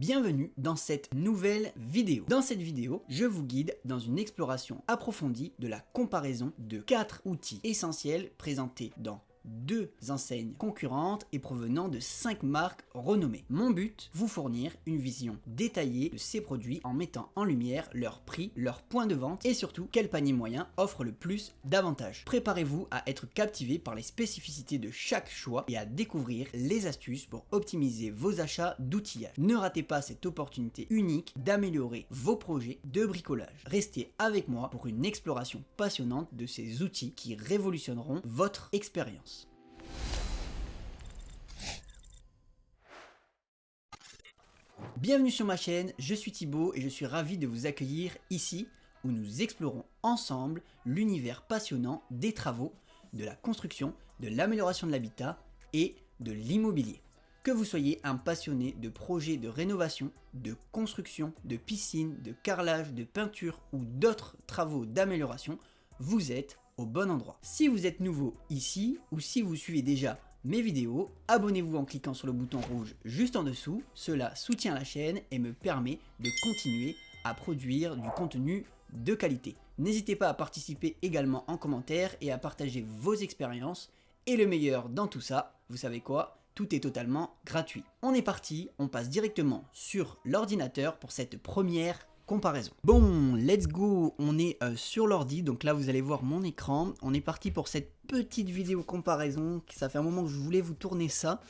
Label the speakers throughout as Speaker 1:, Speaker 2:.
Speaker 1: Bienvenue dans cette nouvelle vidéo. Dans cette vidéo, je vous guide dans une exploration approfondie de la comparaison de 4 outils essentiels présentés dans 2 enseignes concurrentes et provenant de 5 marques renommées. Mon but, vous fournir une vision détaillée de ces produits en mettant en lumière leur prix, leur point de vente et surtout quel panier moyen offre le plus d'avantages. Préparez-vous à être captivé par les spécificités de chaque choix et à découvrir les astuces pour optimiser vos achats d'outillage. Ne ratez pas cette opportunité unique d'améliorer vos projets de bricolage. Restez avec moi pour une exploration passionnante de ces outils qui révolutionneront votre expérience. Bienvenue sur ma chaîne, je suis Thibaut et je suis ravi de vous accueillir ici où nous explorons ensemble l'univers passionnant des travaux, de la construction, de l'amélioration de l'habitat et de l'immobilier. Que vous soyez un passionné de projets de rénovation, de construction, de piscine, de carrelage, de peinture ou d'autres travaux d'amélioration, vous êtes au bon endroit. Si vous êtes nouveau ici ou si vous suivez déjà mes vidéos, abonnez-vous en cliquant sur le bouton rouge juste en dessous, cela soutient la chaîne et me permet de continuer à produire du contenu de qualité. N'hésitez pas à participer également en commentaire et à partager vos expériences et le meilleur dans tout ça, vous savez quoi ? Tout est totalement gratuit. On est parti, on passe directement sur l'ordinateur pour cette première comparaison. Bon, let's go, on est sur l'ordi, donc là vous allez voir mon écran. On est parti pour cette petite vidéo comparaison, ça fait un moment que je voulais vous tourner ça.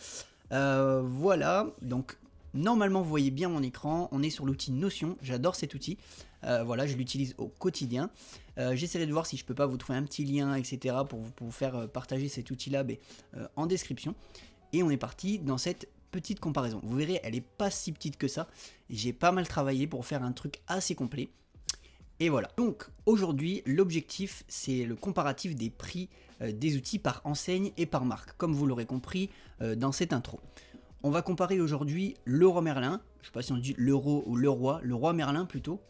Speaker 1: Voilà, donc normalement vous voyez bien mon écran, on est sur l'outil Notion, j'adore cet outil. Voilà, je l'utilise au quotidien. J'essaierai de voir si je peux pas vous trouver un petit lien, etc. pour vous faire partager cet outil-là en description. Et on est parti dans cette petite comparaison. Vous verrez, elle est pas si petite que ça. J'ai pas mal travaillé pour faire un truc assez complet. Et voilà. Donc aujourd'hui, l'objectif, c'est le comparatif des prix des outils par enseigne et par marque, comme vous l'aurez compris dans cette intro. On va comparer aujourd'hui Leroy Merlin, je sais pas si on dit Leroy ou Leroy Merlin plutôt,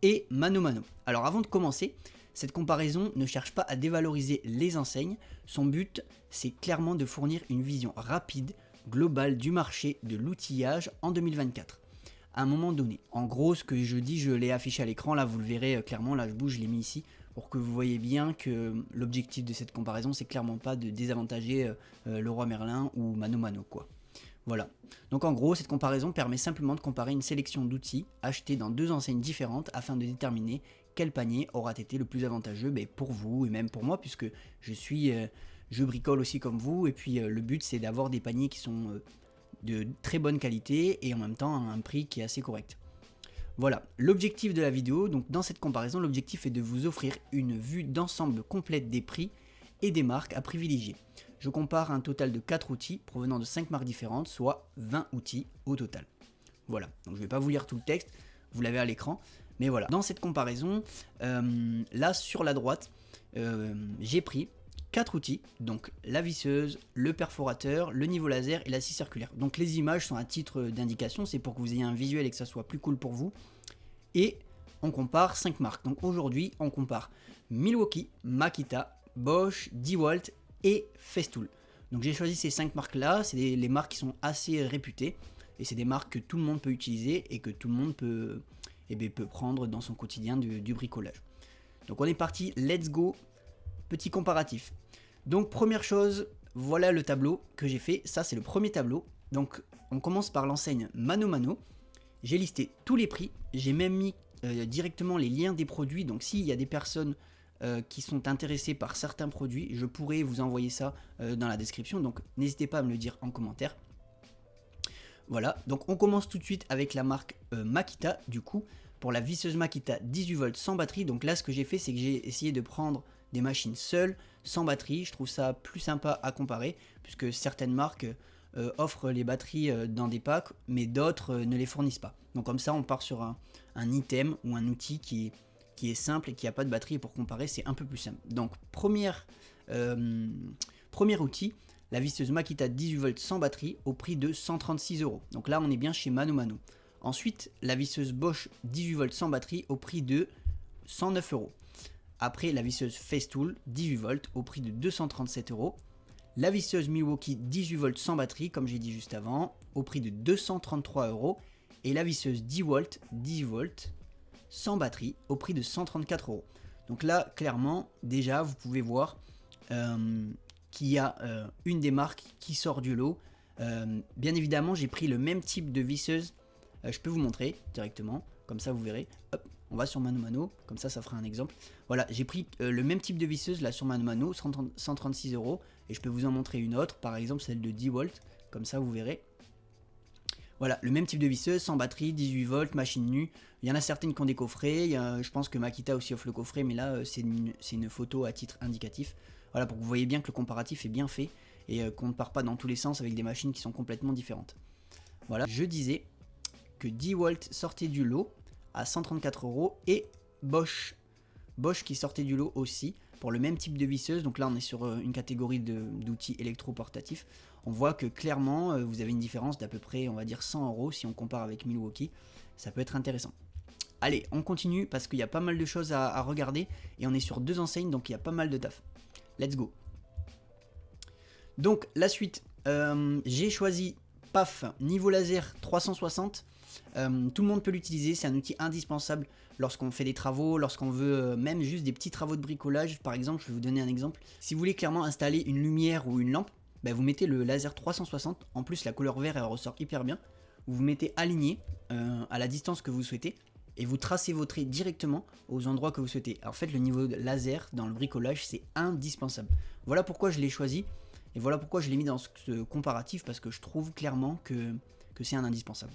Speaker 1: et Mano Mano. Alors avant de commencer, cette comparaison ne cherche pas à dévaloriser les enseignes, son but c'est clairement de fournir une vision rapide, globale du marché de l'outillage en 2024. À un moment donné, en gros ce que je dis je l'ai affiché à l'écran, là vous le verrez clairement, là je bouge, je l'ai mis ici, pour que vous voyez bien que l'objectif de cette comparaison c'est clairement pas de désavantager Leroy Merlin ou Mano Mano quoi. Voilà, donc en gros cette comparaison permet simplement de comparer une sélection d'outils achetés dans 2 enseignes différentes afin de déterminer quel panier aura été le plus avantageux pour vous et même pour moi puisque je bricole aussi comme vous et puis le but c'est d'avoir des paniers qui sont de très bonne qualité et en même temps à un prix qui est assez correct. Voilà, l'objectif de la vidéo, donc dans cette comparaison, l'objectif est de vous offrir une vue d'ensemble complète des prix et des marques à privilégier. Je compare un total de 4 outils provenant de 5 marques différentes, soit 20 outils au total. Voilà, donc je ne vais pas vous lire tout le texte, vous l'avez à l'écran, mais voilà. Dans cette comparaison, là sur la droite, j'ai pris 4 outils, donc la visseuse, le perforateur, le niveau laser et la scie circulaire. Donc les images sont à titre d'indication, c'est pour que vous ayez un visuel et que ça soit plus cool pour vous. Et on compare 5 marques. Donc aujourd'hui, on compare Milwaukee, Makita, Bosch, DeWalt et Festool. Donc j'ai choisi ces 5 marques-là, c'est les marques qui sont assez réputées. Et c'est des marques que tout le monde peut utiliser et que tout le monde peut prendre dans son quotidien du bricolage. Donc on est parti, let's go, petit comparatif. Donc première chose, voilà le tableau que j'ai fait, ça c'est le premier tableau. Donc on commence par l'enseigne Mano Mano, j'ai listé tous les prix, j'ai même mis directement les liens des produits, donc s'il y a des personnes qui sont intéressées par certains produits, je pourrais vous envoyer ça dans la description, donc n'hésitez pas à me le dire en commentaire. Voilà, donc on commence tout de suite avec la marque Makita, du coup, pour la visseuse Makita 18 volts sans batterie. Donc là, ce que j'ai fait, c'est que j'ai essayé de prendre des machines seules, sans batterie. Je trouve ça plus sympa à comparer, puisque certaines marques offrent les batteries dans des packs, mais d'autres ne les fournissent pas. Donc comme ça, on part sur un item ou un outil qui est simple et qui n'a pas de batterie. Et pour comparer, c'est un peu plus simple. Donc premier outil, la visseuse Makita 18 volts sans batterie au prix de 136 €. Donc là, on est bien chez Mano Mano. Ensuite, la visseuse Bosch 18 volts sans batterie au prix de 109 €. Après, la visseuse Festool 18 volts au prix de 237 €. La visseuse Milwaukee 18 volts sans batterie, comme j'ai dit juste avant, au prix de 233 €. Et la visseuse 10 volts sans batterie au prix de 134 €. Donc là, clairement, déjà, vous pouvez voir qu'il y a une des marques qui sort du lot. Bien évidemment, j'ai pris le même type de visseuse. Je peux vous montrer directement, comme ça vous verrez. Hop, on va sur Mano Mano, comme ça fera un exemple. Voilà, j'ai pris le même type de visseuse là sur Mano Mano, 136 €. Et je peux vous en montrer une autre, par exemple celle de 10 volts, comme ça vous verrez. Voilà, le même type de visseuse, sans batterie, 18 volts, machine nue. Il y en a certaines qui ont des coffrets, je pense que Makita aussi offre le coffret, mais là c'est une photo à titre indicatif. Voilà, pour que vous voyez bien que le comparatif est bien fait et qu'on ne part pas dans tous les sens avec des machines qui sont complètement différentes. Voilà, je disais que 10 volts sortait du lot à 134 € et Bosch qui sortait du lot aussi pour le même type de visseuse. Donc là on est sur une catégorie d'outils électroportatifs. On voit que clairement vous avez une différence d'à peu près, on va dire 100 € si on compare avec Milwaukee. Ça peut être intéressant. Allez, on continue parce qu'il y a pas mal de choses à regarder et on est sur 2 enseignes, donc il y a pas mal de taf. Let's go. Donc la suite, j'ai choisi PAF niveau laser 360. Tout le monde peut l'utiliser, c'est un outil indispensable lorsqu'on fait des travaux, lorsqu'on veut même juste des petits travaux de bricolage. Par exemple, je vais vous donner un exemple. Si vous voulez clairement installer une lumière ou une lampe, bah vous mettez le laser 360. En plus, la couleur vert elle ressort hyper bien. Vous vous mettez aligné à la distance que vous souhaitez et vous tracez vos traits directement aux endroits que vous souhaitez. Alors, en fait, le niveau de laser dans le bricolage, c'est indispensable. Voilà pourquoi je l'ai choisi et voilà pourquoi je l'ai mis dans ce comparatif, parce que je trouve clairement que c'est un indispensable.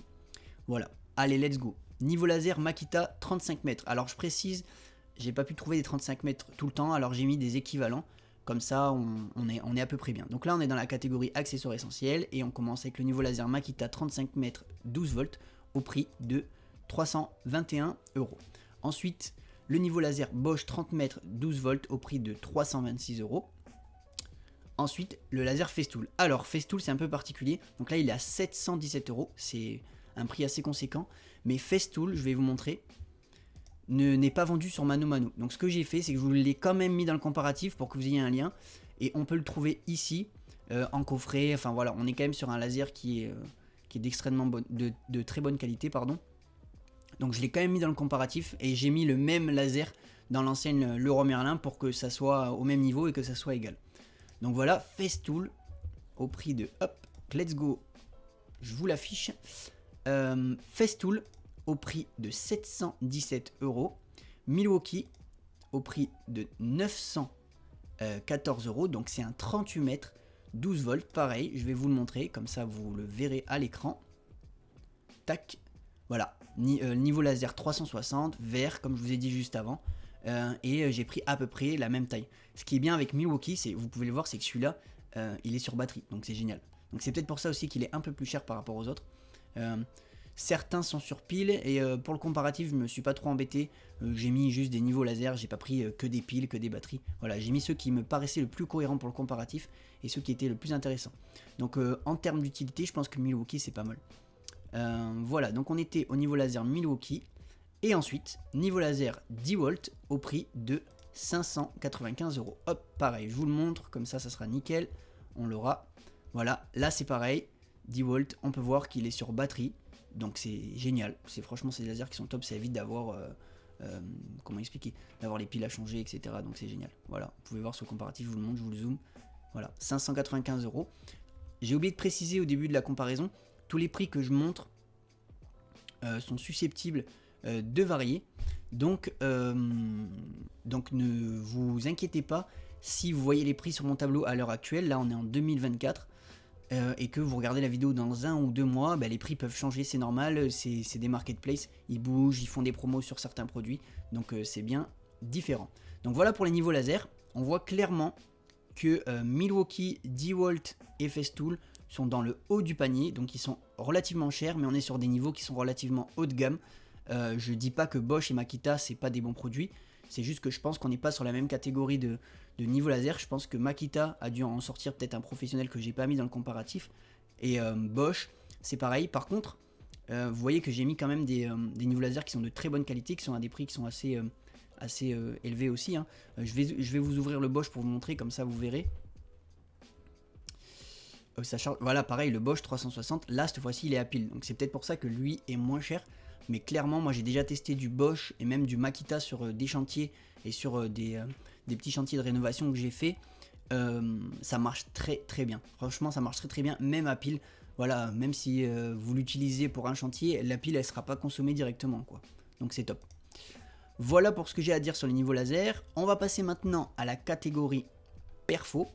Speaker 1: Voilà, allez, let's go. Niveau laser Makita 35 mètres. Alors je précise, j'ai pas pu trouver des 35 mètres tout le temps, alors j'ai mis des équivalents. Comme ça, on est à peu près bien. Donc là, on est dans la catégorie accessoires essentiels et on commence avec le niveau laser Makita 35 mètres 12 volts au prix de 321 €. Ensuite, le niveau laser Bosch 30 mètres 12 volts au prix de 326 €. Ensuite, le laser Festool. Alors, Festool, c'est un peu particulier. Donc là, il est à 717 €. C'est un prix assez conséquent. Mais Festool, je vais vous montrer, n'est pas vendu sur Mano Mano. Donc ce que j'ai fait, c'est que je vous l'ai quand même mis dans le comparatif pour que vous ayez un lien. Et on peut le trouver ici, en coffret. Enfin voilà, on est quand même sur un laser qui est d'extrêmement de très bonne qualité, pardon. Donc je l'ai quand même mis dans le comparatif et j'ai mis le même laser dans l'enseigne Leroy Merlin pour que ça soit au même niveau et que ça soit égal. Donc voilà, Festool au prix de, hop, let's go, je vous l'affiche. Festool au prix de 717 €. Milwaukee au prix de 914 €. Donc c'est un 38 mètres 12 volts. Pareil, je vais vous le montrer, comme ça vous le verrez à l'écran. Tac. Voilà, niveau laser 360, vert, comme je vous ai dit juste avant. Et j'ai pris à peu près la même taille. Ce qui est bien avec Milwaukee, c'est, vous pouvez le voir, c'est que celui-là, il est sur batterie. Donc c'est génial. Donc c'est peut-être pour ça aussi qu'il est un peu plus cher par rapport aux autres. Certains sont sur pile et pour le comparatif je me suis pas trop embêté, j'ai mis juste des niveaux laser, j'ai pas pris que des piles, que des batteries, voilà, j'ai mis ceux qui me paraissaient le plus cohérents pour le comparatif et ceux qui étaient le plus intéressants. Donc en termes d'utilité, je pense que Milwaukee c'est pas mal. Voilà, donc on était au niveau laser Milwaukee et ensuite niveau laser 10 volts au prix de 595 €. Hop, pareil, je vous le montre, comme ça sera nickel, on l'aura. Voilà, là c'est pareil, 10 volts, on peut voir qu'il est sur batterie. Donc c'est génial, franchement c'est des lasers qui sont top, ça évite d'avoir, comment expliquer, d'avoir les piles à changer, etc. Donc c'est génial, voilà, vous pouvez voir ce comparatif, je vous le montre, je vous le zoome, voilà, 595 €. J'ai oublié de préciser au début de la comparaison, tous les prix que je montre sont susceptibles de varier, donc ne vous inquiétez pas si vous voyez les prix sur mon tableau à l'heure actuelle, là on est en 2024, et que vous regardez la vidéo dans 1 ou 2 mois, bah, les prix peuvent changer, c'est normal, c'est des marketplaces, ils bougent, ils font des promos sur certains produits, donc c'est bien différent. Donc voilà pour les niveaux laser, on voit clairement que Milwaukee, 10 volts et Festool sont dans le haut du panier, donc ils sont relativement chers, mais on est sur des niveaux qui sont relativement haut de gamme. Je dis pas que Bosch et Makita c'est pas des bons produits, c'est juste que je pense qu'on n'est pas sur la même catégorie de niveau laser. Je pense que Makita a dû en sortir peut-être un professionnel que j'ai pas mis dans le comparatif. Et Bosch, c'est pareil. Par contre, vous voyez que j'ai mis quand même des niveaux laser qui sont de très bonne qualité, qui sont à des prix qui sont assez élevés aussi. Hein. Je vais vous ouvrir le Bosch pour vous montrer, comme ça vous verrez. ça charge. Voilà, pareil, le Bosch 360, là, cette fois-ci, il est à pile. Donc c'est peut-être pour ça que lui est moins cher. Mais clairement, moi, j'ai déjà testé du Bosch et même du Makita sur des chantiers et sur des petits chantiers de rénovation que j'ai fait. Ça marche très très bien. Franchement, ça marche très très bien, même à pile. Voilà, même si vous l'utilisez pour un chantier, la pile, elle sera pas consommée directement, quoi. Donc c'est top. Voilà pour ce que j'ai à dire sur les niveaux laser. On va passer maintenant à la catégorie perfo.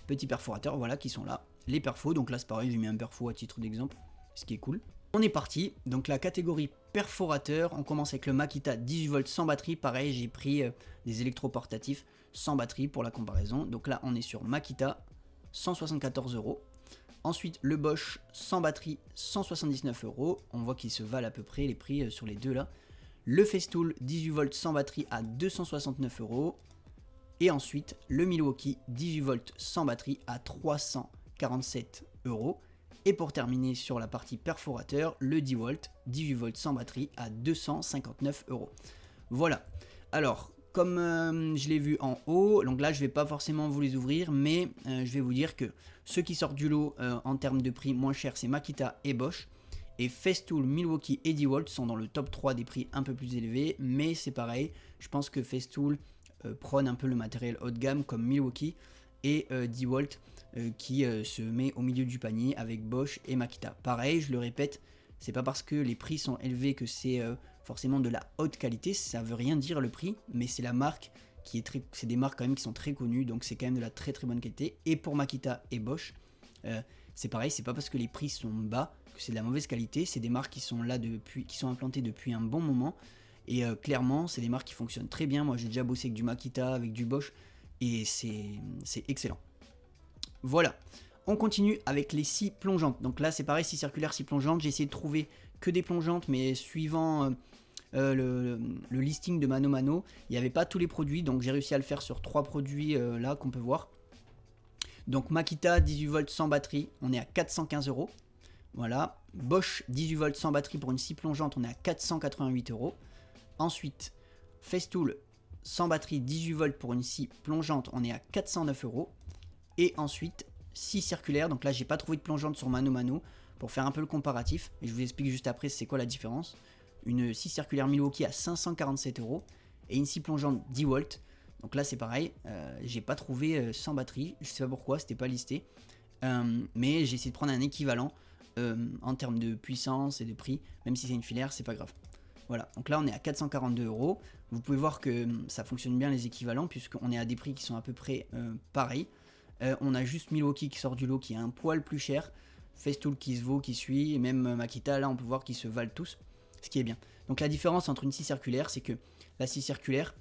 Speaker 1: Petits perforateurs, voilà, qui sont là. Les perfos, donc là c'est pareil, j'ai mis un perfo à titre d'exemple, ce qui est cool. On est parti, donc la catégorie perforateur, on commence avec le Makita 18 volts sans batterie. Pareil, j'ai pris des électroportatifs sans batterie pour la comparaison. Donc là, on est sur Makita, 174 €. Ensuite, le Bosch sans batterie, 179 €. On voit qu'ils se valent à peu près les prix sur les deux là. Le Festool 18 volts sans batterie à 269 €. Et ensuite, le Milwaukee 18 volts sans batterie à 347 €. Et pour terminer sur la partie perforateur, le 10 volts 18 volts sans batterie à 259 €. Voilà. Alors, comme je l'ai vu en haut, donc là je vais pas forcément vous les ouvrir, mais je vais vous dire que ceux qui sortent du lot en termes de prix moins cher, c'est Makita et Bosch. Et Festool, Milwaukee et 10 volts sont dans le top 3 des prix un peu plus élevés, mais c'est pareil, je pense que Festool prône un peu le matériel haut de gamme comme Milwaukee, et 10 volts qui se met au milieu du panier avec Bosch et Makita. Pareil, je le répète, c'est pas parce que les prix sont élevés que c'est forcément de la haute qualité, ça veut rien dire le prix, mais c'est la marque qui est très, c'est des marques quand même qui sont très connues, donc c'est quand même de la très très bonne qualité. Et pour Makita et Bosch, c'est pareil, c'est pas parce que les prix sont bas que c'est de la mauvaise qualité, c'est des marques qui sont là depuis, qui sont implantées depuis un bon moment. Et clairement, c'est des marques qui fonctionnent très bien. Moi, j'ai déjà bossé avec du Makita, avec du Bosch, et c'est excellent. Voilà. On continue avec les scies plongeantes. Donc là, c'est pareil, scie circulaire, scie plongeante. J'ai essayé de trouver que des plongeantes, mais suivant le listing de Mano Mano, il n'y avait pas tous les produits. Donc j'ai réussi à le faire sur 3 produits là qu'on peut voir. Donc Makita 18 volts sans batterie, on est à 415 €. Voilà. Bosch 18 volts sans batterie pour une scie plongeante, on est à 488 €. Ensuite, Festool sans batterie 18 volts pour une scie plongeante, on est à 409 €. Et ensuite, scie circulaire, donc là j'ai pas trouvé de plongeante sur Mano Mano pour faire un peu le comparatif, et je vous explique juste après c'est quoi la différence. Une scie circulaire Milwaukee à 547 € et une scie plongeante 10 volts. Donc là c'est pareil, j'ai pas trouvé sans batterie, je sais pas pourquoi, c'était pas listé. Mais j'ai essayé de prendre un équivalent en termes de puissance et de prix, même si c'est une filaire, c'est pas grave. Voilà, donc là on est à 442 €. Vous pouvez voir que ça fonctionne bien les équivalents, puisqu'on est à des prix qui sont à peu près pareils. On a juste Milwaukee qui sort du lot, qui est un poil plus cher. Festool qui se vaut, qui suit, et même Makita, là on peut voir qu'ils se valent tous, ce qui est bien. Donc la différence entre une scie circulaire, c'est que la scie circulaire,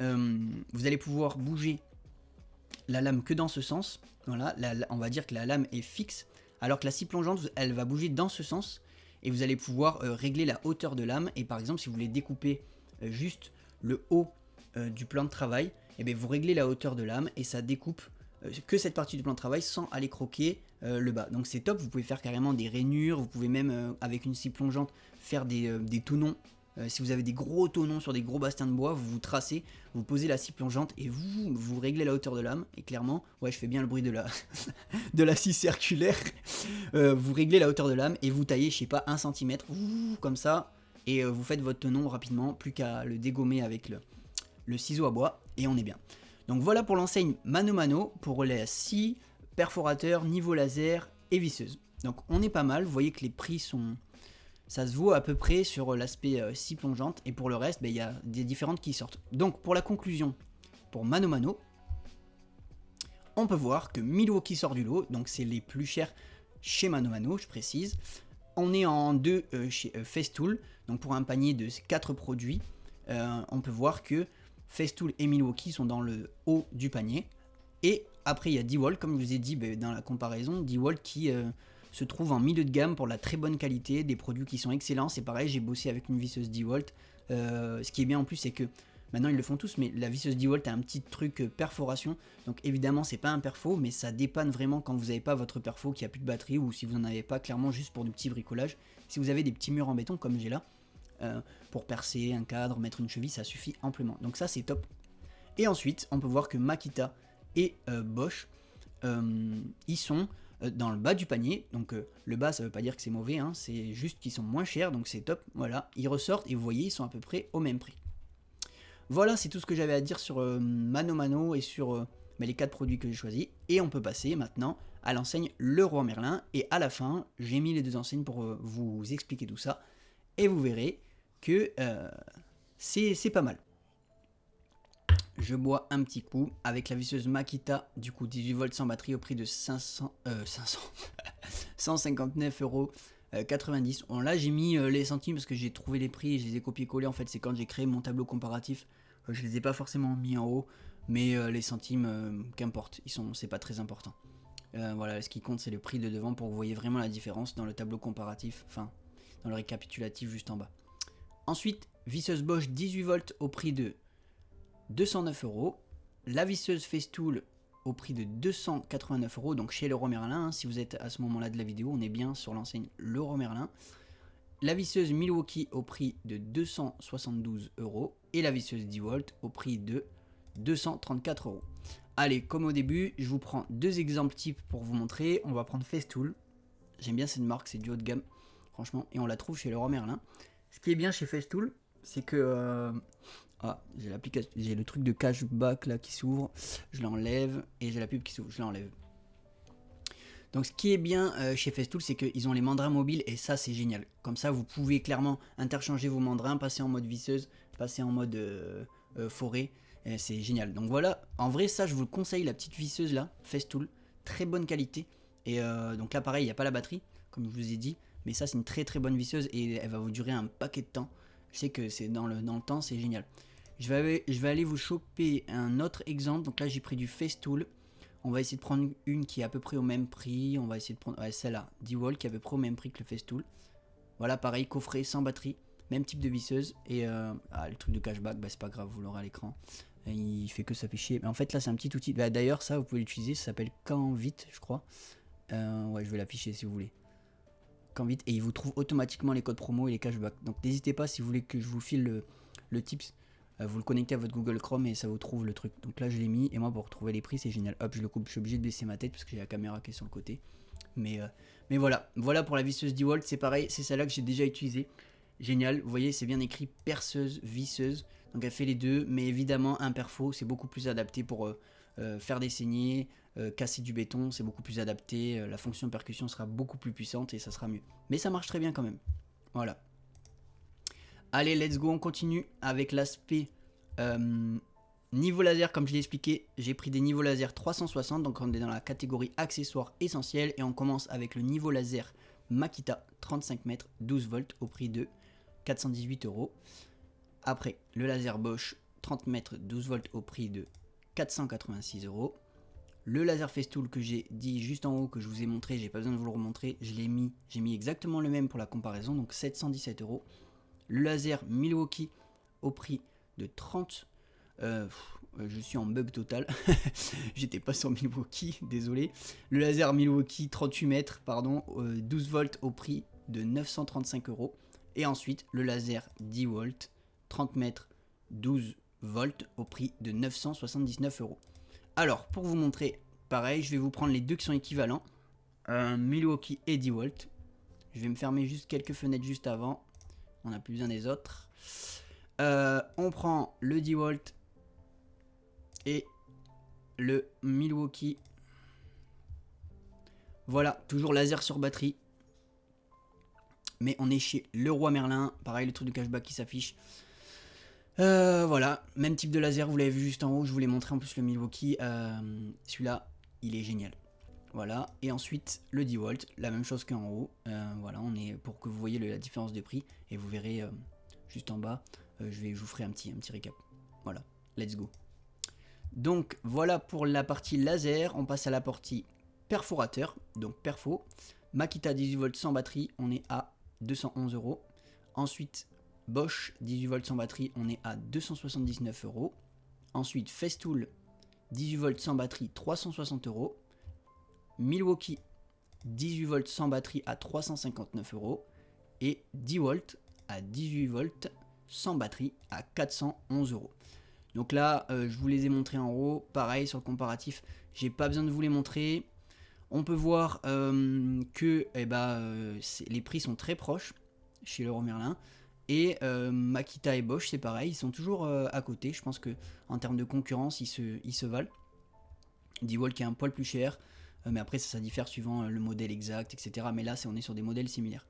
Speaker 1: vous allez pouvoir bouger la lame que dans ce sens. Voilà, on va dire que la lame est fixe, alors que la scie plongeante, elle va bouger dans ce sens. Et vous allez pouvoir régler la hauteur de lame. Et par exemple, si vous voulez découper juste le haut du plan de travail, et bien vous réglez la hauteur de lame et ça découpe que cette partie du plan de travail sans aller croquer le bas. Donc c'est top, vous pouvez faire carrément des rainures, vous pouvez même avec une scie plongeante faire des tonneaux. Si vous avez des gros tonneaux sur des gros bastins de bois, vous tracez, vous posez la scie plongeante et vous réglez la hauteur de lame. Et clairement, ouais, je fais bien le bruit de la scie circulaire. Vous réglez la hauteur de lame et vous taillez, je sais pas, 1 cm, comme ça. Et vous faites votre tenon rapidement, plus qu'à le dégommer avec le ciseau à bois et on est bien. Donc voilà pour l'enseigne Mano Mano, pour les scies, perforateurs, niveau laser et visseuse. Donc on est pas mal, vous voyez que les prix sont... Ça se vaut à peu près sur l'aspect scie plongeante, et pour le reste, il y a des différentes qui sortent. Donc pour la conclusion, pour Mano Mano, on peut voir que Milwaukee sort du lot, donc c'est les plus chers chez Mano Mano, je précise. On est en 2 chez Festool, donc pour un panier de 4 produits, on peut voir que Festool et Milwaukee sont dans le haut du panier. Et après il y a 10 volts, comme je vous ai dit dans la comparaison, 10 volts qui se trouve en milieu de gamme pour la très bonne qualité, des produits qui sont excellents. C'est pareil, j'ai bossé avec une visseuse 10 volts. Ce qui est bien en plus, c'est que maintenant ils le font tous, mais la visseuse 10 volts a un petit truc perforation. Donc évidemment, c'est pas un perfo, mais ça dépanne vraiment quand vous n'avez pas votre perfo qui a plus de batterie, ou si vous n'en avez pas, clairement juste pour du petit bricolage. Si vous avez des petits murs en béton comme j'ai là, pour percer un cadre, mettre une cheville, ça suffit amplement. Donc ça, c'est top. Et ensuite, on peut voir que Makita et Bosch ils sont dans le bas du panier. Donc le bas, ça veut pas dire que c'est mauvais, hein, c'est juste qu'ils sont moins chers, donc c'est top. Voilà, ils ressortent et vous voyez, ils sont à peu près au même prix. Voilà, c'est tout ce que j'avais à dire sur Mano Mano et sur les 4 produits que j'ai choisis. Et on peut passer maintenant à l'enseigne Leroy Merlin. Et à la fin, j'ai mis les deux enseignes pour vous expliquer tout ça. Et vous verrez que c'est pas mal. Je bois un petit coup avec la visseuse Makita, du coup 18 volts sans batterie au prix de 159,90 €. Bon, là j'ai mis les centimes parce que j'ai trouvé les prix et je les ai copié-collé. En fait, c'est quand j'ai créé mon tableau comparatif. Je les ai pas forcément mis en haut, mais les centimes, qu'importe, c'est pas très important. Voilà, ce qui compte c'est le prix de devant pour que vous voyez vraiment la différence dans le tableau comparatif, enfin dans le récapitulatif juste en bas. Ensuite, visseuse Bosch 18 volts au prix de 209 €. La visseuse Festool au prix de 289 €, donc chez Leroy Merlin. Hein, si vous êtes à ce moment-là de la vidéo, on est bien sur l'enseigne Leroy Merlin. La visseuse Milwaukee au prix de 272 €. Et la visseuse 10 volts au prix de 234 €. Allez, comme au début, je vous prends deux exemples types pour vous montrer. On va prendre Festool. J'aime bien cette marque, c'est du haut de gamme, franchement. Et on la trouve chez Leroy Merlin. Ce qui est bien chez Festool, c'est que... j'ai le truc de cashback là qui s'ouvre, je l'enlève, et j'ai la pub qui s'ouvre, je l'enlève. Donc ce qui est bien chez Festool, c'est qu'ils ont les mandrins mobiles, et ça c'est génial. Comme ça vous pouvez clairement interchanger vos mandrins, passer en mode visseuse, passer en mode forêt, c'est génial. Donc voilà, en vrai ça je vous le conseille, la petite visseuse là, Festool, très bonne qualité. Et donc là pareil, il n'y a pas la batterie, comme je vous ai dit, mais ça c'est une très très bonne visseuse, et elle va vous durer un paquet de temps. Je sais que c'est dans le temps, c'est génial. Je vais aller vous choper un autre exemple. Donc là, j'ai pris du Festool. On va essayer de prendre une qui est à peu près au même prix. On va essayer de prendre celle-là, 10 volts, qui est à peu près au même prix que le Festool. Voilà, pareil, coffret, sans batterie. Même type de visseuse. Et le truc de cashback, bah, c'est pas grave, vous l'aurez à l'écran. Il fait que ça fait chier. Mais en fait, là, c'est un petit outil. Bah, d'ailleurs, ça, vous pouvez l'utiliser. Ça s'appelle Canvit, je crois. Ouais, je vais l'afficher si vous voulez. Canvit. Et il vous trouve automatiquement les codes promo et les cashbacks. Donc n'hésitez pas, si vous voulez que je vous file le tips. Vous le connectez à votre Google Chrome et ça vous trouve le truc. Donc là je l'ai mis, et moi pour retrouver les prix c'est génial. Hop, je le coupe, je suis obligé de baisser ma tête parce que j'ai la caméra qui est sur le côté. Mais voilà pour la visseuse 10 volts, c'est pareil, c'est celle-là que j'ai déjà utilisée. Génial, vous voyez c'est bien écrit perceuse, visseuse. Donc elle fait les deux, mais évidemment un perfo c'est beaucoup plus adapté pour faire des saignées, casser du béton, c'est beaucoup plus adapté. La fonction percussion sera beaucoup plus puissante et ça sera mieux. Mais ça marche très bien quand même. Voilà. Allez, let's go, on continue avec l'aspect niveau laser. Comme je l'ai expliqué, j'ai pris des niveaux laser 360, donc on est dans la catégorie accessoires essentiels, et on commence avec le niveau laser Makita 35 mètres 12 volts au prix de 418 €. Après, le laser Bosch 30 mètres 12 volts au prix de 486 €. Le laser Festool que j'ai dit juste en haut, que je vous ai montré, j'ai pas besoin de vous le remontrer, j'ai mis exactement le même pour la comparaison, donc 717 €. Le laser Milwaukee au prix de 30. Je suis en bug total. J'étais pas sur Milwaukee, désolé. Le laser Milwaukee 38 mètres, pardon, 12 volts au prix de 935 €. Et ensuite, le laser 10 volts, 30 mètres, 12 volts au prix de 979 €. Alors, pour vous montrer, pareil, je vais vous prendre les deux qui sont équivalents. Milwaukee et 10 volts. Je vais me fermer juste quelques fenêtres juste avant. On n'a plus besoin des autres. On prend le 10 volts et le Milwaukee. Voilà, toujours laser sur batterie. Mais on est chez Leroy Merlin. Pareil, le truc de cashback qui s'affiche. Voilà, même type de laser, vous l'avez vu juste en haut. Je vous l'ai montré en plus le Milwaukee. Celui-là, il est génial. Voilà, et ensuite le 10 volts, la même chose qu'en haut. Voilà, on est pour que vous voyez la différence de prix. Et vous verrez juste en bas, je vous ferai un petit récap. Voilà, let's go. Donc voilà pour la partie laser. On passe à la partie perforateur, donc perfo. Makita 18 volts sans batterie, on est à 211 €. Ensuite Bosch 18 volts sans batterie, on est à 279 €. Ensuite Festool 18 volts sans batterie, 360 €. Milwaukee 18 volts sans batterie à 359 €. Et 10 volts à 18 volts sans batterie à 411 €. Donc là, je vous les ai montrés en haut. Pareil sur le comparatif, J'ai pas besoin de vous les montrer. On peut voir que les prix sont très proches chez Leroy Merlin. Et Makita et Bosch, c'est pareil, ils sont toujours à côté. Je pense que en termes de concurrence, ils se valent. DeWalt qui est un poil plus cher, mais après ça diffère suivant le modèle exact, etc. Mais là, on est sur des modèles similaires.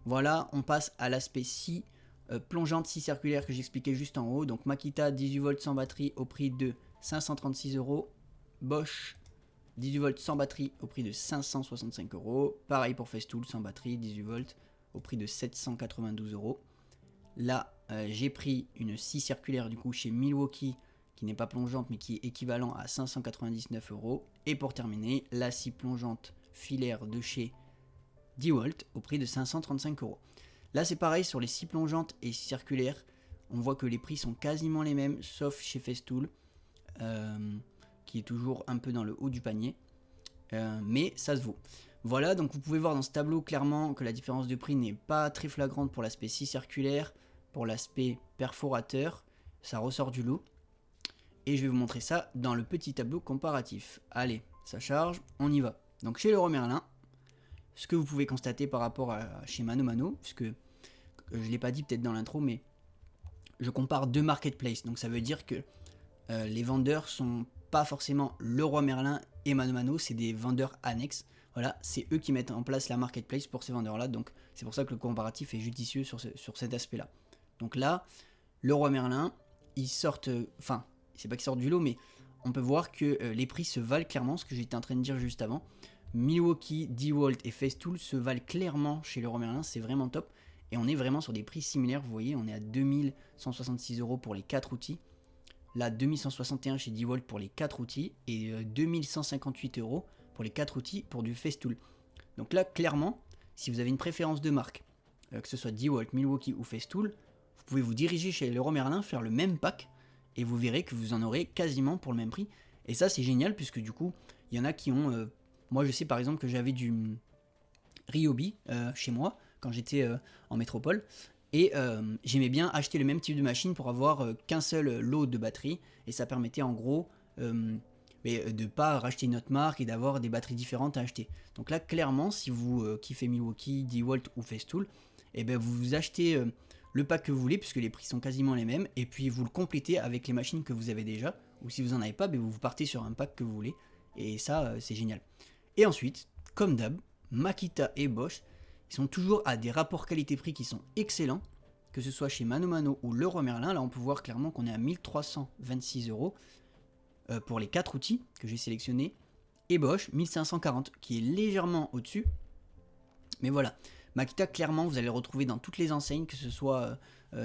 Speaker 1: Voilà, on passe à l'aspect scie plongeante, scie circulaire que j'expliquais juste en haut. Donc Makita 18 volts sans batterie au prix de 536 €. Bosch 18 volts sans batterie au prix de 565 €. Pareil pour Festool sans batterie 18 volts au prix de 792 €. Là, j'ai pris une scie circulaire du coup chez Milwaukee qui n'est pas plongeante mais qui est équivalent à 599 €. Et pour terminer, la scie plongeante filaire de chez DeWalt au prix de 535 €. Là c'est pareil sur les scies plongeantes et circulaires, on voit que les prix sont quasiment les mêmes sauf chez Festool qui est toujours un peu dans le haut du panier, mais ça se vaut. Voilà, donc vous pouvez voir dans ce tableau clairement que la différence de prix n'est pas très flagrante pour l'aspect scie circulaire, pour l'aspect perforateur, ça ressort du lot. Et je vais vous montrer ça dans le petit tableau comparatif. Allez, ça charge, on y va. Donc chez Leroy Merlin, ce que vous pouvez constater par rapport à chez ManoMano, puisque je ne l'ai pas dit peut-être dans l'intro, mais je compare deux marketplaces. Donc ça veut dire que les vendeurs sont pas forcément Leroy Merlin et ManoMano, c'est des vendeurs annexes. Voilà, c'est eux qui mettent en place la marketplace pour ces vendeurs-là. Donc c'est pour ça que le comparatif est judicieux sur cet aspect-là. Donc là, Leroy Merlin, ils sortent, enfin, c'est pas qu'ils sortent du lot, mais on peut voir que les prix se valent clairement, ce que j'étais en train de dire juste avant. Milwaukee, DeWalt et Festool se valent clairement chez Leroy Merlin, c'est vraiment top. Et on est vraiment sur des prix similaires, vous voyez, on est à 2166 € pour les 4 outils. Là, 2161 chez DeWalt pour les 4 outils et 2158 € pour les 4 outils pour du Festool. Donc là, clairement, si vous avez une préférence de marque, que ce soit DeWalt, Milwaukee ou Festool, vous pouvez vous diriger chez Leroy Merlin, faire le même pack et vous verrez que vous en aurez quasiment pour le même prix. Et ça, c'est génial puisque du coup, il y en a qui ont... moi, je sais par exemple que j'avais du Ryobi chez moi quand j'étais en métropole. Et j'aimais bien acheter le même type de machine pour avoir qu'un seul lot de batterie. Et ça permettait en gros de ne pas racheter une autre marque et d'avoir des batteries différentes à acheter. Donc là, clairement, si vous kiffez Milwaukee, DeWalt ou Festool, et ben vous achetez le pack que vous voulez puisque les prix sont quasiment les mêmes. Et puis vous le complétez avec les machines que vous avez déjà. Ou si vous n'en avez pas, ben vous partez sur un pack que vous voulez. Et ça, c'est génial. Et ensuite, comme d'hab, Makita et Bosch, ils sont toujours à des rapports qualité-prix qui sont excellents, que ce soit chez ManoMano ou Leroy Merlin. Là, on peut voir clairement qu'on est à 1326 € pour les 4 outils que j'ai sélectionnés. Et Bosch, 1540, qui est légèrement au-dessus. Mais voilà, Makita, clairement, vous allez le retrouver dans toutes les enseignes, que ce soit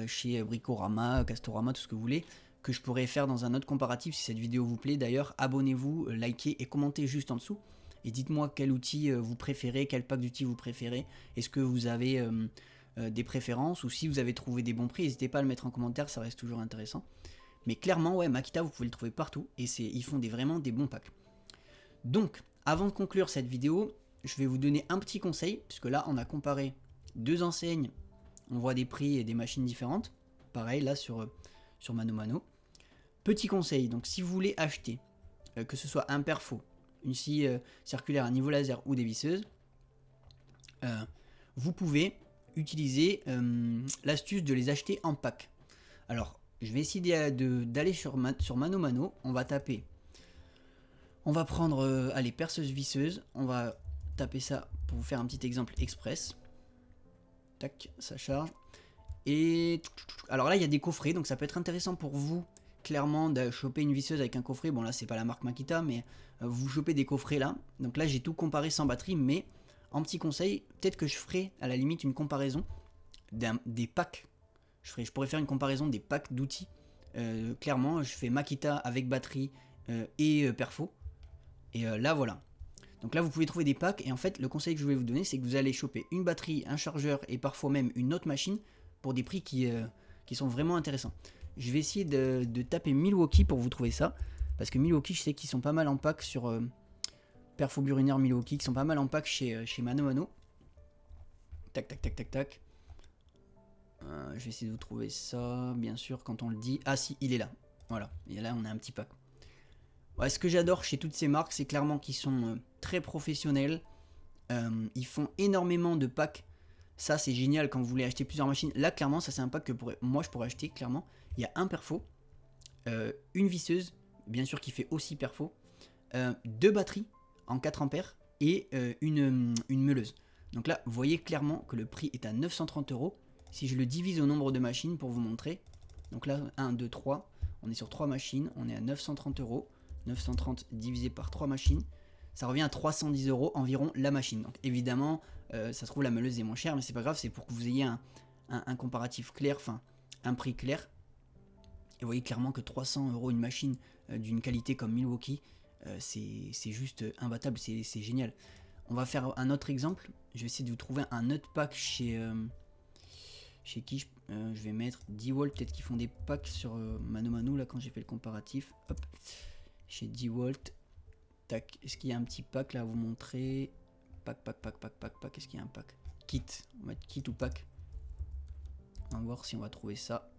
Speaker 1: chez Bricorama, Castorama, tout ce que vous voulez, que je pourrais faire dans un autre comparatif si cette vidéo vous plaît. D'ailleurs, abonnez-vous, likez et commentez juste en dessous. Et dites-moi quel outil vous préférez, quel pack d'outils vous préférez. Est-ce que vous avez des préférences ou si vous avez trouvé des bons prix, n'hésitez pas à le mettre en commentaire, ça reste toujours intéressant. Mais clairement, ouais, Makita, vous pouvez le trouver partout et ils font vraiment des bons packs. Donc, avant de conclure cette vidéo, je vais vous donner un petit conseil, puisque là, on a comparé deux enseignes, on voit des prix et des machines différentes. Pareil, là, sur ManoMano. Petit conseil, donc si vous voulez acheter, que ce soit un perfo, une scie circulaire à niveau laser ou des visseuses, vous pouvez utiliser l'astuce de les acheter en pack. Alors, je vais essayer d'aller sur ManoMano, on va taper, on va prendre, allez, perceuse visseuse, on va taper ça pour vous faire un petit exemple express. Tac, ça charge. Et alors là, il y a des coffrets, donc ça peut être intéressant pour vous, clairement, de choper une visseuse avec un coffret. Bon, là, c'est pas la marque Makita, mais vous chopez des coffrets là. Donc là, j'ai tout comparé sans batterie, mais en petit conseil, peut-être que je ferai à la limite une comparaison des packs. Je pourrais faire une comparaison des packs d'outils. Clairement, je fais Makita avec batterie et perfo. Et là, voilà. Donc là, vous pouvez trouver des packs. Et en fait, le conseil que je voulais vous donner, c'est que vous allez choper une batterie, un chargeur et parfois même une autre machine pour des prix qui sont vraiment intéressants. Je vais essayer de taper Milwaukee pour vous trouver ça. Parce que Milwaukee, je sais qu'ils sont pas mal en pack sur Perfo Buriner Milwaukee, qui sont pas mal en pack chez ManoMano. Tac, tac, tac, tac, tac. Je vais essayer de vous trouver ça, bien sûr, quand on le dit. Ah si, il est là. Voilà, et là on a un petit pack. Ouais, ce que j'adore chez toutes ces marques, c'est clairement qu'ils sont très professionnels. Ils font énormément de packs. Ça, c'est génial quand vous voulez acheter plusieurs machines. Là, clairement, ça, c'est un pack que moi, je pourrais acheter, clairement. Il y a un perfo, une visseuse, bien sûr, qui fait aussi perfo, deux batteries en 4 ampères et une meuleuse. Donc là, vous voyez clairement que le prix est à 930 euros. Si je le divise au nombre de machines pour vous montrer, donc là, 1, 2, 3, on est sur 3 machines, on est à 930 euros. 930 divisé par 3 machines, ça revient à 310 euros environ la machine. Donc évidemment, ça se trouve la meuleuse est moins chère, mais c'est pas grave, c'est pour que vous ayez un comparatif clair, enfin un prix clair. Et vous voyez clairement que 300 euros une machine d'une qualité comme Milwaukee, c'est juste imbattable, c'est génial. On va faire un autre exemple. Je vais essayer de vous trouver un autre pack chez qui je vais mettre DeWalt, peut-être qu'ils font des packs sur Mano Mano, là quand j'ai fait le comparatif. Hop. Chez DeWalt, tac, est-ce qu'il y a un petit pack là à vous montrer? Pack, est-ce qu'il y a un pack? Kit, on va mettre kit ou pack. On va voir si on va trouver ça.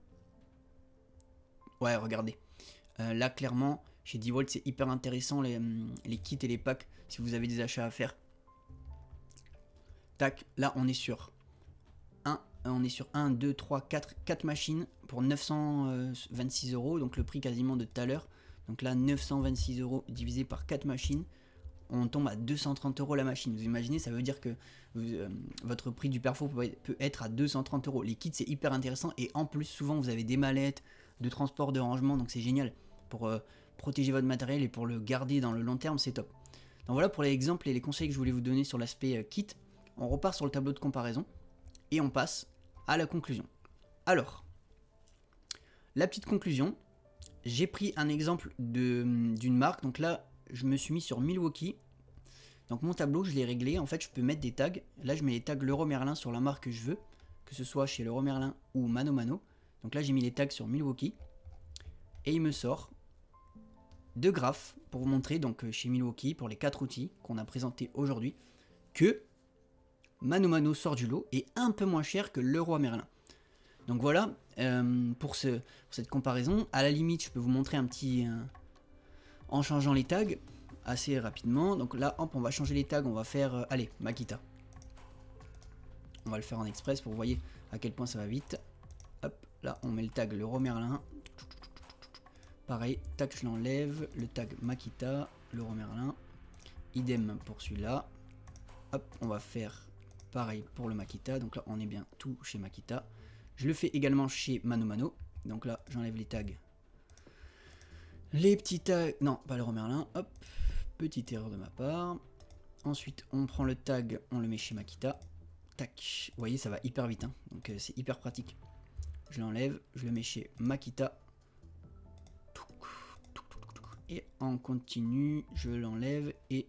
Speaker 1: Ouais, regardez. Là, clairement, chez DeWalt, c'est hyper intéressant les kits et les packs si vous avez des achats à faire. Tac, là, on est sur 1, 2, 3, 4 machines pour 926 euros, donc le prix quasiment de tout à l'heure. Donc là, 926 euros divisé par 4 machines, on tombe à 230 euros la machine. Vous imaginez, ça veut dire que votre prix du perfo peut être à 230 euros. Les kits, c'est hyper intéressant. Et en plus, souvent, vous avez des mallettes de transport, de rangement. Donc c'est génial pour protéger votre matériel et pour le garder dans le long terme, c'est top. Donc voilà pour les exemples et les conseils que je voulais vous donner sur l'aspect kit. On repart sur le tableau de comparaison et on passe à la conclusion. Alors, la petite conclusion. J'ai pris un exemple d'une marque, donc là je me suis mis sur Milwaukee. Donc mon tableau je l'ai réglé, en fait je peux mettre des tags. Là je mets les tags Leroy Merlin sur la marque que je veux, que ce soit chez Leroy Merlin ou Mano Mano. Donc là j'ai mis les tags sur Milwaukee. Et il me sort deux graphes pour vous montrer, donc chez Milwaukee, pour les 4 outils qu'on a présentés aujourd'hui, que Mano Mano sort du lot et un peu moins cher que Leroy Merlin. Donc voilà, pour cette comparaison, à la limite, je peux vous montrer un petit... en changeant les tags, assez rapidement. Donc là, hop, on va changer les tags, on va faire... allez, Makita. On va le faire en express pour que vous voyez à quel point ça va vite. Hop, là, on met le tag Leroy Merlin. Pareil, tac, je l'enlève. Le tag Makita, Leroy Merlin. Idem pour celui-là. Hop, on va faire pareil pour le Makita. Donc là, on est bien tout chez Makita. Je le fais également chez Mano Mano. Donc là, j'enlève les tags. Les petits tags... Non, pas le Merlin. Hop, petite erreur de ma part. Ensuite, on prend le tag, on le met chez Makita. Tac. Vous voyez, ça va hyper vite. Hein. Donc c'est hyper pratique. Je l'enlève, je le mets chez Makita. Et en continu, je l'enlève et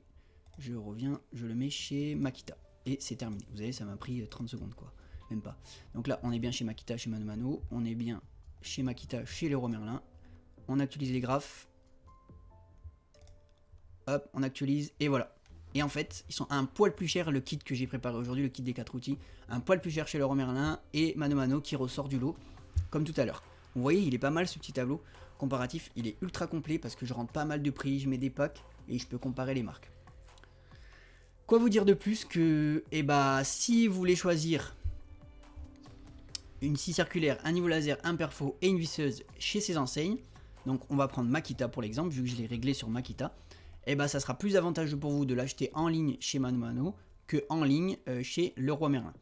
Speaker 1: je reviens, je le mets chez Makita. Et c'est terminé. Vous voyez, ça m'a pris 30 secondes quoi. Même pas. Donc là, on est bien chez Makita, chez Mano Mano. On est bien chez Makita, chez Leroy Merlin. On actualise les graphes. Hop, on actualise et voilà. Et en fait, ils sont un poil plus cher, le kit que j'ai préparé aujourd'hui, le kit des 4 outils. Un poil plus cher chez Leroy Merlin et Mano Mano qui ressort du lot, comme tout à l'heure. Vous voyez, il est pas mal ce petit tableau comparatif. Il est ultra complet parce que je rentre pas mal de prix, je mets des packs et je peux comparer les marques. Quoi vous dire de plus que, si vous voulez choisir une scie circulaire, un niveau laser, un perfo et une visseuse chez ces enseignes, donc on va prendre Makita pour l'exemple, vu que je l'ai réglé sur Makita, ça sera plus avantageux pour vous de l'acheter en ligne chez Mano Mano que en ligne chez Leroy Merlin.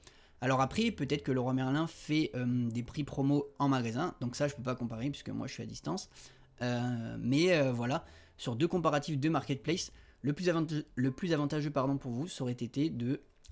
Speaker 1: Alors après, peut-être que Leroy Merlin fait des prix promo en magasin, donc ça je peux pas comparer puisque moi je suis à distance. Voilà, sur deux comparatifs de marketplace, le plus avantageux pour vous, ça aurait été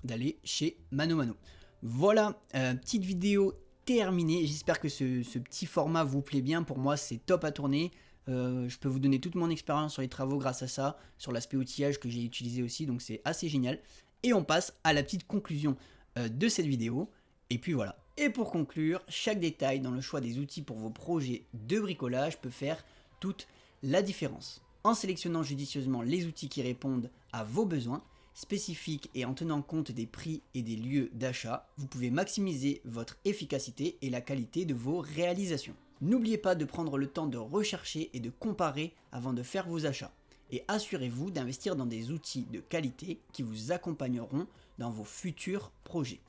Speaker 1: d'aller chez Mano Mano. Voilà, petite vidéo terminée. J'espère que ce petit format vous plaît bien. Pour moi, c'est top à tourner. Je peux vous donner toute mon expérience sur les travaux grâce à ça, sur l'aspect outillage que j'ai utilisé aussi, donc c'est assez génial. Et on passe à la petite conclusion de cette vidéo. Et puis voilà. Et pour conclure, chaque détail dans le choix des outils pour vos projets de bricolage peut faire toute la différence. En sélectionnant judicieusement les outils qui répondent à vos besoins spécifiques et en tenant compte des prix et des lieux d'achat, vous pouvez maximiser votre efficacité et la qualité de vos réalisations. N'oubliez pas de prendre le temps de rechercher et de comparer avant de faire vos achats. et assurez-vous d'investir dans des outils de qualité qui vous accompagneront dans vos futurs projets.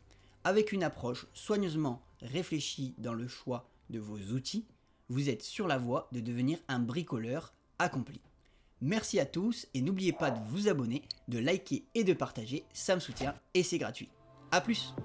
Speaker 1: Avec une approche soigneusement réfléchie dans le choix de vos outils, vous êtes sur la voie de devenir un bricoleur accompli. Merci à tous et n'oubliez pas de vous abonner, de liker et de partager, ça me soutient et c'est gratuit. A plus!